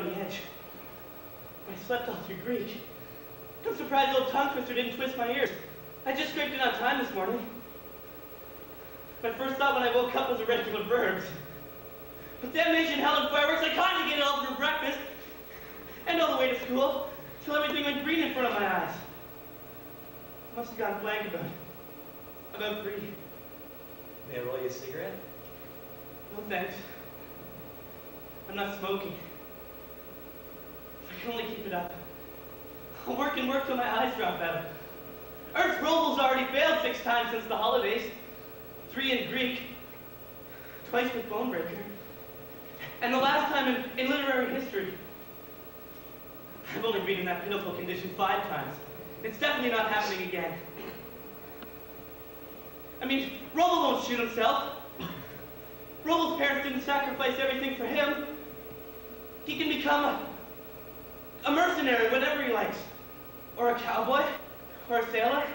on the edge. I slept all through Greek. I'm surprised old tongue twister didn't twist my ears. I just scraped it on time this morning. My first thought when I woke up was irregular verbs. With damnation, hell, and fireworks, I conjugated all through breakfast and all the way to school till everything went green in front of my eyes. I must have gone blank about 3. May I roll you a cigarette? No thanks. I'm not smoking. If I can only keep it up. I'll work and work till my eyes drop out. Earth's roll's already failed 6 times since the holidays. 3 in Greek, twice with Bonebreaker, and the last time in literary history. I've only been in that pitiful condition 5 times. It's definitely not happening again. I mean, Roble won't shoot himself. Roble's parents didn't sacrifice everything for him. He can become a mercenary, whatever he likes. Or a cowboy, or a sailor.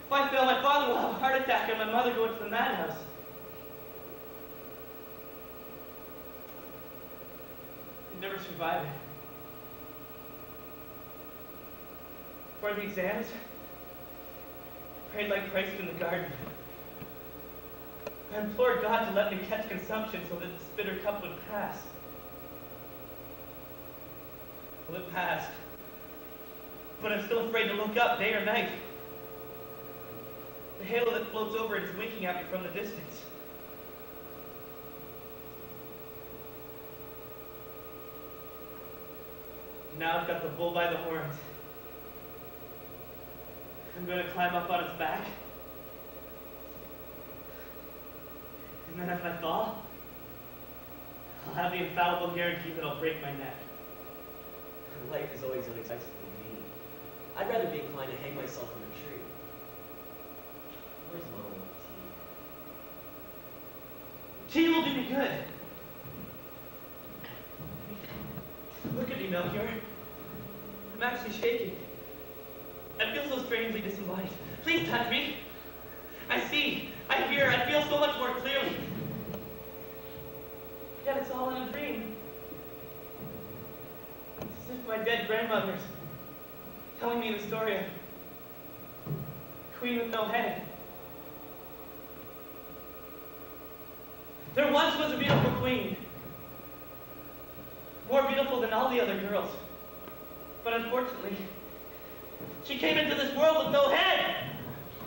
If I fail, my father will have a heart attack and my mother go into the madhouse. I'd never survive it. For the exams, I prayed like Christ in the garden. I implored God to let me catch consumption so that this bitter cup would pass. Well, it passed. But I'm still afraid to look up day or night. The halo that floats over it is winking at me from the distance. Now I've got the bull by the horns. I'm going to climb up on its back. And then if I fall, I'll have the infallible guarantee that I'll break my neck. Life is always unexpected for me. I'd rather be inclined to hang myself from a tree. Where's Mom with tea? Tea will do me good. Look at me, Melchior. I'm actually shaking. I feel so strangely disembodied. Please touch me. I see, I hear, I feel so much more clearly. Yet it's all in a dream. It's as if my dead grandmother's telling me the story of Queen with no head. There once was a beautiful queen. More beautiful than all the other girls. But unfortunately, she came into this world with no head.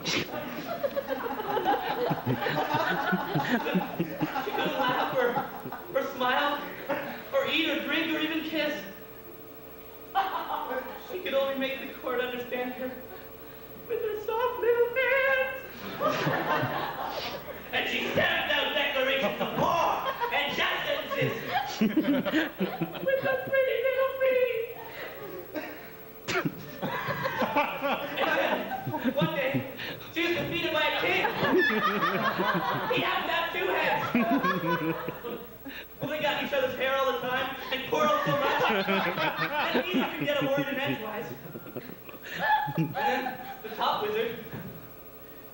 She couldn't laugh or smile or eat or drink or even kiss. She could only make the court understand her with her soft little hands. And she stamped out declarations of war and death sentences with her pretty little feet. And then, one day, she was defeated by a king. He happened to have 2 heads. Well, they got in each other's hair all the time and quarreled so much that neither could get a word in edgewise. And then the top wizard,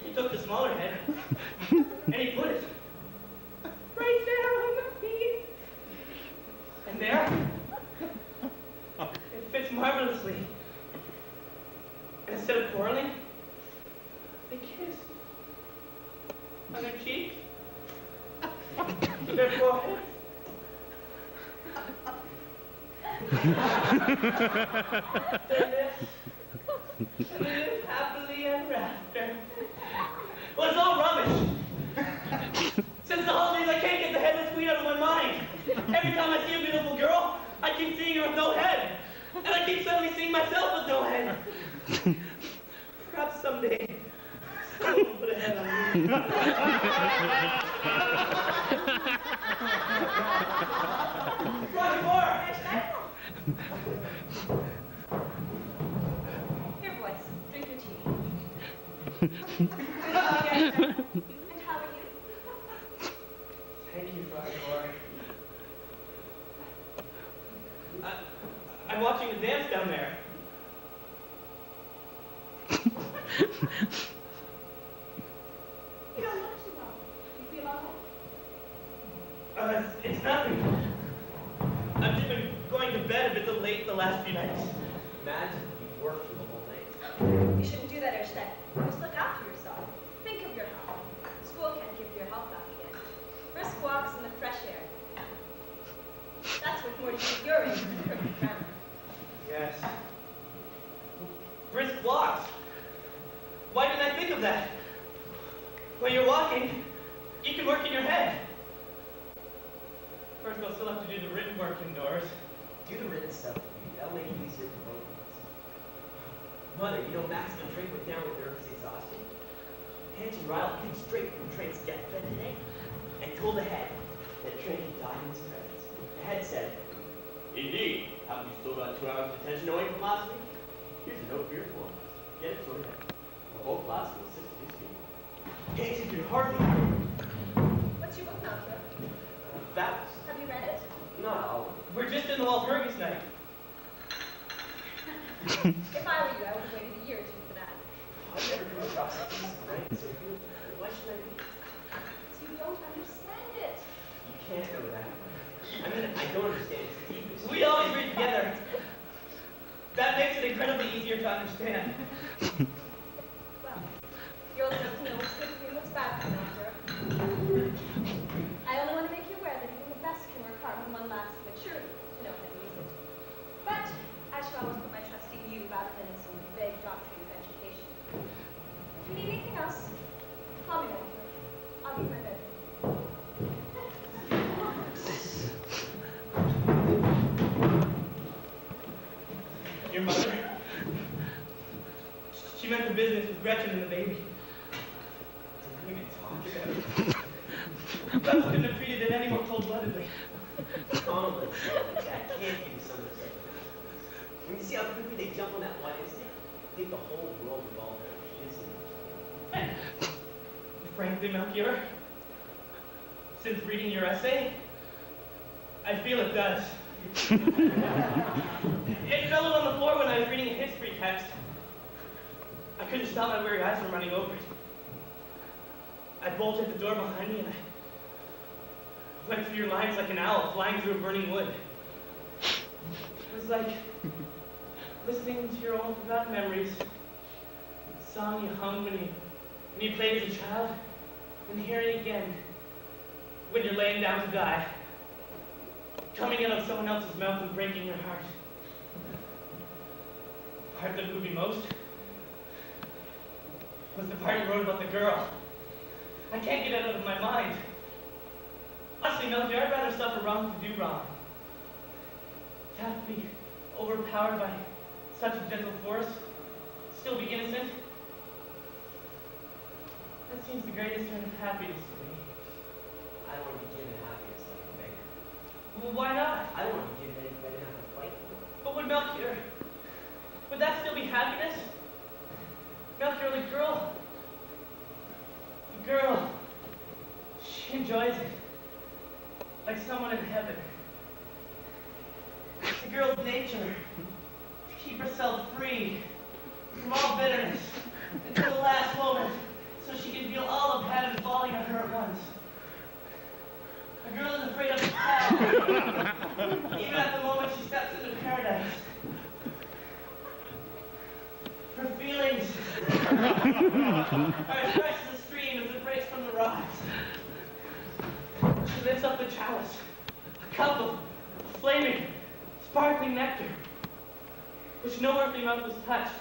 he took the smaller head and he put it right there on the feet. And there, it fits marvelously. And instead of quarreling, they kiss on their cheeks, their foreheads. Their lips, and they live happily ever after. Well, it's all rubbish. Since the holidays, I can't get the headless queen out of my mind. Every time I see a beautiful girl, I keep seeing her with no head. And I keep suddenly seeing myself with no head. Perhaps someday, someone will put a head on me. Roger Moore! Here, boys, drink your tea. And how are you? Thank you, Roger Moore. I'm watching the dance down there. You don't look too well. You feel all right? It's nothing. late the last few nights. Imagine you've worked for the whole night. You shouldn't do that, Erstedt. You must look after yourself. Think of your health. School can't give your health back again. Brisk walks in the fresh air. That's what more to do with your age than perfect grammar. Yes. Brisk walks. Why didn't I think of that? When you're walking, you can work in your head. First, I'll still have to do the written work indoors. Do the written stuff. That'll make it easier for both of us. Mother, you know Max and Drake went down with nervous exhaustion. Hank and Riley came straight from Drake's deathbed today and told the head that Drake had died in his presence. The head said, "Indeed. Haven't you still got 2 hours of detention away from last week? Here's a note for your form. Get it sorted out. The whole class will assist in this meeting." Hank, you can hardly hear me. What's your book now, Phil? That Have you read it? not all. We're just in the Walpurgis night. If I were you, I would have waited a year or two for that. I've never come across a piece of writing so good. Why should I read it? So you don't understand it. You can't know that. I mean, I don't understand its deepest. We always read together. That makes it incredibly easier to understand. Well, you're old enough to know what's good for you and what's bad for you, Doctor. I only want to make you aware that even the best can work hard when one lacks the maturity to know how to use it. But I shall always put my trust in you rather than in some vague doctrine of education. If you need anything else, call me, Doctor. I'll be in my bed. Your mother, she meant the business with Gretchen and the baby. Didn't even talk about it. Gus couldn't have treated it any more cold-bloodedly. Honestly, that can't be some of the when you see how quickly they jump on that one instinct, I think the whole world revolves around instinct. Frankly, Melchior, since reading your essay, I feel it does. It fell on the floor when I was reading a history text. I couldn't stop my weary eyes from running over it. I bolted the door behind me and I went through your lines like an owl flying through a burning wood. It was like listening to your own forgotten memories, the song you hummed when you played as a child, and hearing it again when you're laying down to die, coming out of someone else's mouth and breaking your heart. The part that moved me most was the part you wrote about the girl. I can't get it out of my mind. Honestly, Melchior, I'd rather suffer wrong to do wrong. To have to be overpowered by such a gentle force, still be innocent. That seems the greatest kind of happiness to me. I don't want to be given happiness like a beggar. Well, why not? I don't want to be given anything I didn't have to fight for. But would that still be happiness? Melchior, the girl, she enjoys it. Like someone in heaven. It's the girl's nature to keep herself free from all bitterness until the last moment, so she can feel all of heaven falling on her at once. A girl is afraid of hell, even at the moment she steps into paradise. Her feelings are as fresh as a stream as it breaks from the rocks. She lifts up the chalice, a cup of flaming, sparkling nectar, which no earthly mouth has touched,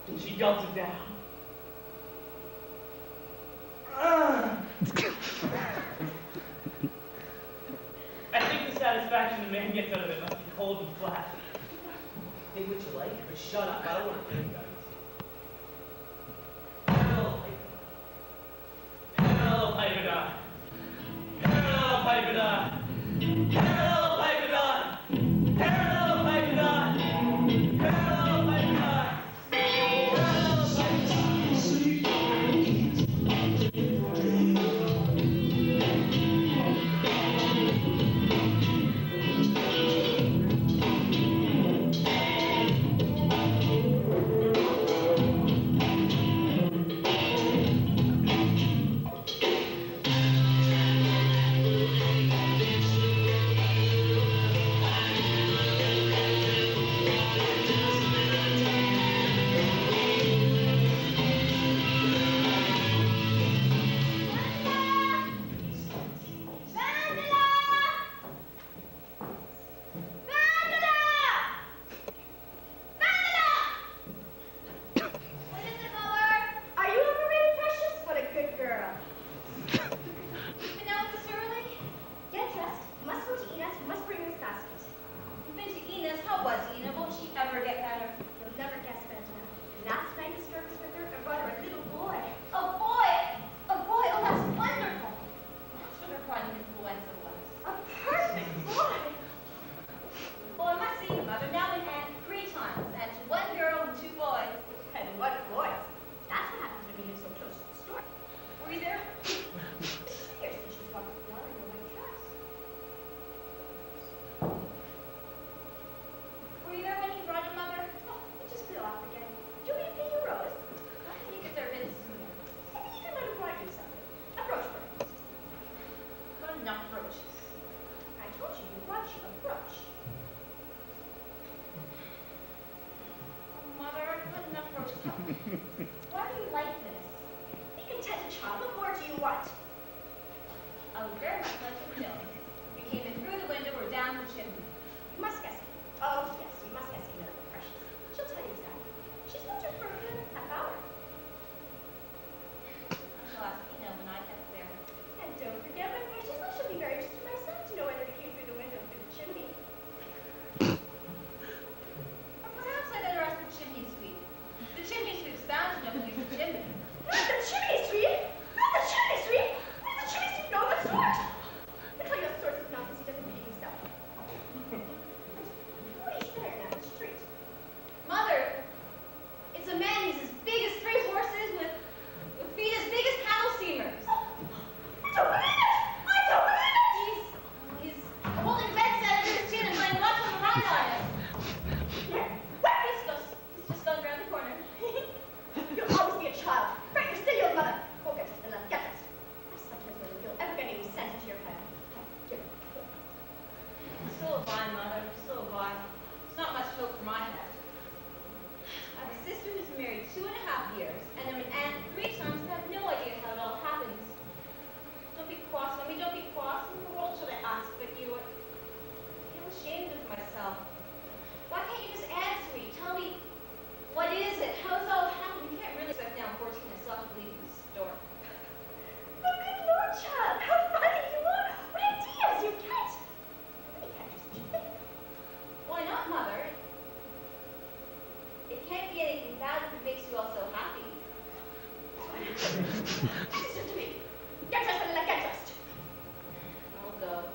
and she gulps it down. I think the satisfaction the man gets out of it must be cold and flat. Think what you like, but shut up. I don't want to think about it. Hello, pipe it on. Hello, pipe it on. Hello, pipe it on. Hello, pipe it on. Hello, pipe it on. Why do you like this? Be contented, child. What more do you want? I would very much like to know. You came in through the window or down the chimney. You must guess me. Oh, yes, you must guess me, Mother, my precious. She'll tell you exactly. She's been there for a good half hour. I shall ask Eno when I get there. And don't forget, my precious, I shall be very interested myself to know whether he came through the window or through the chimney. Or perhaps I'd better ask the chimney sweep. The chimney sweep's bound to know who used the chimney. Not the chimney sweep! Not the chimney sweep! What does the chimney sweep know of a sort? He'll tell you all sorts of nonsense he doesn't repeat himself. What are you staring at in the street? Mother, it's a man. He's as big as 3 horses with feet as big as paddle steamers. I don't believe it! I don't believe it! He's holding bedstead under his chin and playing watch on the ride on it. Here, where is He's just going around the corner. You'll always be a child. Right, you're still your mother. Go get dressed, Glendon. Get dressed. I sometimes wonder if you'll ever get any sense into your head. Here. So have I, Mother. So have I. It's not much hope for my head. I have a sister who's been married 2.5 years, and I'm an aunt 3 times and have no idea how it all happens. Don't be cross, Mommy. Don't be cross. Who in the world should I ask but you? I feel ashamed of myself. Why can't you just answer me? Tell me, what is it? How does it all happen? You can't really expect now 14 myself to believe in this story. Oh, good Lord, child. How funny you are. What ideas you get. You can't do such a thing. Why not, Mother? It can't be anything bad if it makes you all so happy. Listen to me. Get dressed, Glendon. Get dressed. I'll go.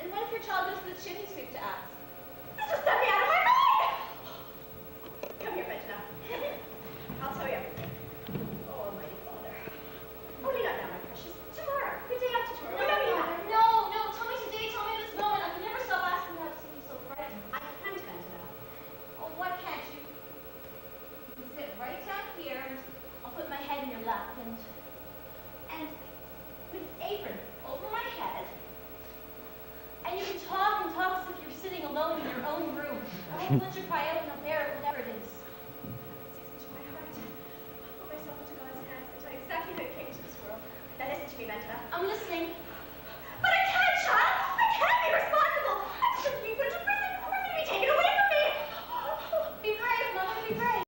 And what if your child goes to the chimney sweep to ask? This will set me out of my mind. Come here, Glendon. I'll tell you everything. Oh, Almighty Father. Only not now, my precious. Tomorrow. The day after tomorrow. No, Whenever you Mother, want. no, tell me today, tell me this moment. I can never stop asking how to see you so frightened. I can tend to that. Oh, why can't you? You can sit right down here and I'll put my head in your lap and with an apron over my head. And you can talk and talk as if you're sitting alone in your own room. I won't let your